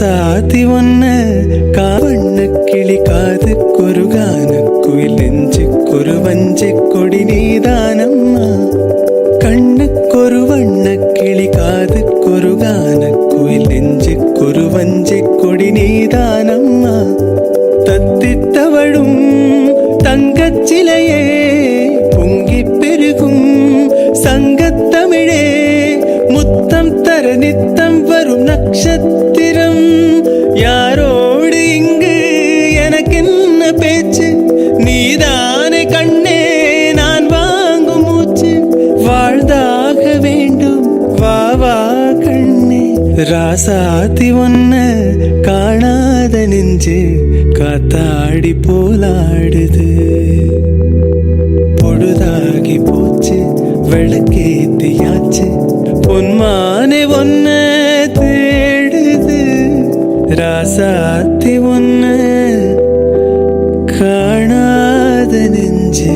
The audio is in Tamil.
ராசாத்தி ஒன்ன காவண்ண கிளி காது கொருகான குயில் நெஞ்சு கொரு வஞ்சி கொடி நீதானம்மா கண்ணுக்கொரு வண்ண கிளி காது கொருகான குயில் நெஞ்சு கொரு வஞ்சி கொடி நீதானம்மா தத்தித்தவழும் தங்கச்சிலையே பொங்கி பெருகும் சங்கத்தமிழே முத்தம் தர நித்தம் வரும் நட்சத்திரம் யாரோடு இங்கு எனக்கென்ன பேச்சு நீதானே கண்ணே நான் வாங்கும் மூச்சு வாழ்தாக வேண்டும் வா வா கண்ணே ராசாத்தி ஒன்ன காணாத நெஞ்சு காத்தாடி போலாடுது பொழுதாகி போச்சு விளக்கேத்தியாச்சு பொன்மானே ஒன்ன தேடுது ராசாத்தி ஒன்ன காணாத நெஞ்சு